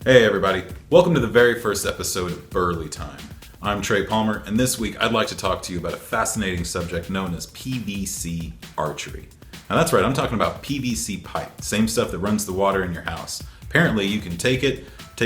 Hey everybody, welcome to the very first episode of Burly Time. I'm Trey Palmer, and this week I'd like to talk to you about a fascinating subject known as PVC Archery. Now that's right, I'm talking about PVC pipe, same stuff that runs the water in your house. Apparently you can take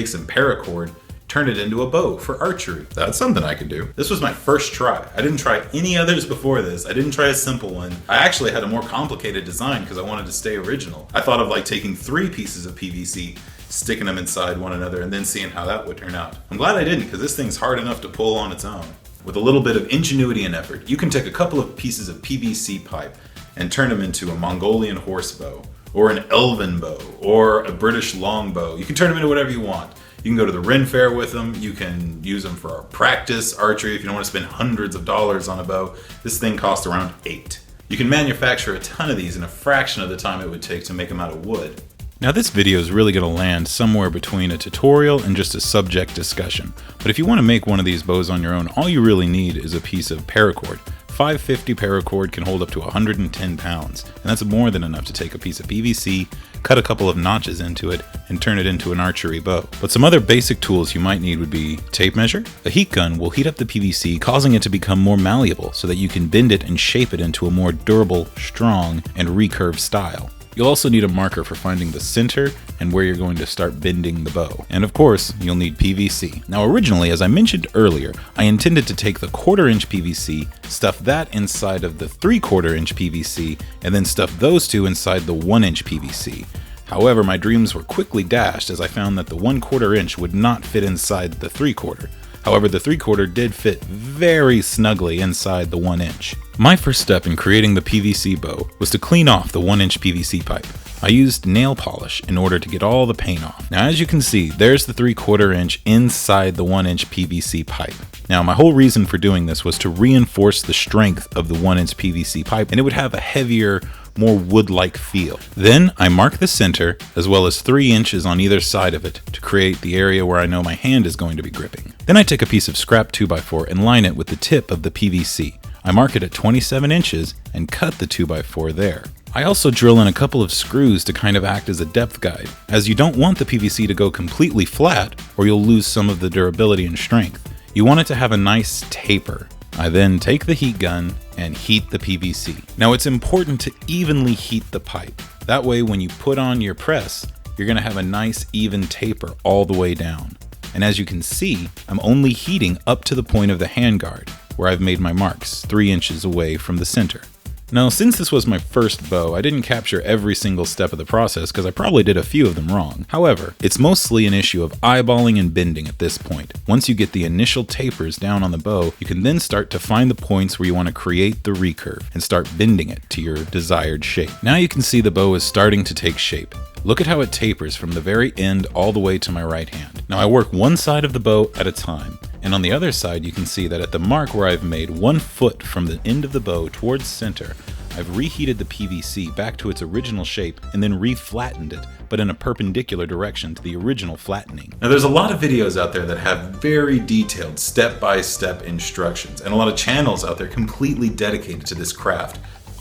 some paracord, turn it into a bow for archery. That's something I can do. This was my first try. I didn't try any others before this. I didn't try a simple one. I actually had a more complicated design because I wanted to stay original. I thought of like taking 3 pieces of PVC, sticking them inside one another, and then seeing how that would turn out. I'm glad I didn't, because this thing's hard enough to pull on its own. With a little bit of ingenuity and effort, you can take a couple of pieces of PVC pipe and turn them into a Mongolian horse bow, or an elven bow, or a British longbow. You can turn them into whatever you want. You can go to the Ren Fair with them. You can use them for practice archery if you don't want to spend hundreds of dollars on a bow. This thing costs around $8. You can manufacture a ton of these in a fraction of the time it would take to make them out of wood. Now this video is really going to land somewhere between a tutorial and just a subject discussion. But if you want to make one of these bows on your own, all you really need is a piece of paracord. 550 paracord can hold up to 110 pounds, and that's more than enough to take a piece of PVC, cut a couple of notches into it, and turn it into an archery bow. But some other basic tools you might need would be tape measure. A heat gun will heat up the PVC, causing it to become more malleable so that you can bend it and shape it into a more durable, strong, and recurve style. You'll also need a marker for finding the center and where you're going to start bending the bow. And of course, you'll need PVC. Now originally, as I mentioned earlier, I intended to take the 1/4 inch PVC, stuff that inside of the 3/4 inch PVC, and then stuff those two inside the 1 inch PVC. However, my dreams were quickly dashed as I found that the 1/4 inch would not fit inside the 3/4. However, the 3/4 did fit very snugly inside the 1 inch. My first step in creating the PVC bow was to clean off the 1 inch PVC pipe. I used nail polish in order to get all the paint off. Now as you can see, there's the 3/4 inch inside the 1 inch PVC pipe. Now my whole reason for doing this was to reinforce the strength of the 1 inch PVC pipe, and it would have a heavier, more wood-like feel. Then I mark the center as well as 3 inches on either side of it to create the area where I know my hand is going to be gripping. Then I take a piece of scrap 2x4 and line it with the tip of the PVC. I mark it at 27 inches and cut the 2x4 there. I also drill in a couple of screws to kind of act as a depth guide, as you don't want the PVC to go completely flat or you'll lose some of the durability and strength. You want it to have a nice taper. I then take the heat gun and heat the PVC. Now it's important to evenly heat the pipe. That way when you put on your press, you're going to have a nice even taper all the way down. And as you can see, I'm only heating up to the point of the handguard, where I've made my marks 3 inches away from the center. Now, since this was my first bow, I didn't capture every single step of the process because I probably did a few of them wrong. However, it's mostly an issue of eyeballing and bending at this point. Once you get the initial tapers down on the bow, you can then start to find the points where you want to create the recurve and start bending it to your desired shape. Now you can see the bow is starting to take shape. Look at how it tapers from the very end all the way to my right hand. Now I work one side of the bow at a time, and on the other side you can see that at the mark where I've made 1 foot from the end of the bow towards center, I've reheated the PVC back to its original shape and then re-flattened it, but in a perpendicular direction to the original flattening. Now there's a lot of videos out there that have very detailed step-by-step instructions, and a lot of channels out there completely dedicated to this craft.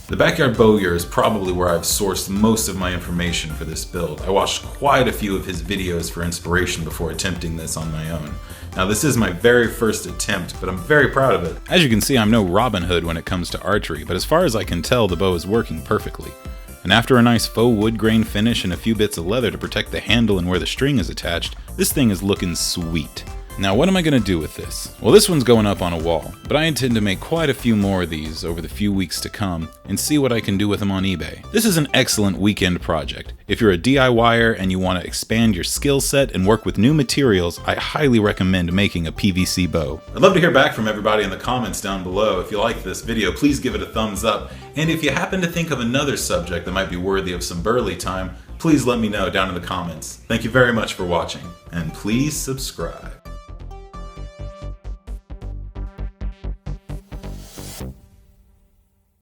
The Backyard Bowyer is probably where I've sourced most of my information for this build. I watched quite a few of his videos for inspiration before attempting this on my own. Now this is my very first attempt, but I'm very proud of it. As you can see, I'm no Robin Hood when it comes to archery, but as far as I can tell, the bow is working perfectly. And after a nice faux wood grain finish and a few bits of leather to protect the handle and where the string is attached, this thing is looking sweet. Now what am I going to do with this? Well, this one's going up on a wall, but I intend to make quite a few more of these over the few weeks to come and see what I can do with them on eBay. This is an excellent weekend project. If you're a DIYer and you want to expand your skill set and work with new materials, I highly recommend making a PVC bow. I'd love to hear back from everybody in the comments down below. If you like this video, please give it a thumbs up. And if you happen to think of another subject that might be worthy of some Burly time, please let me know down in the comments. Thank you very much for watching, and please subscribe.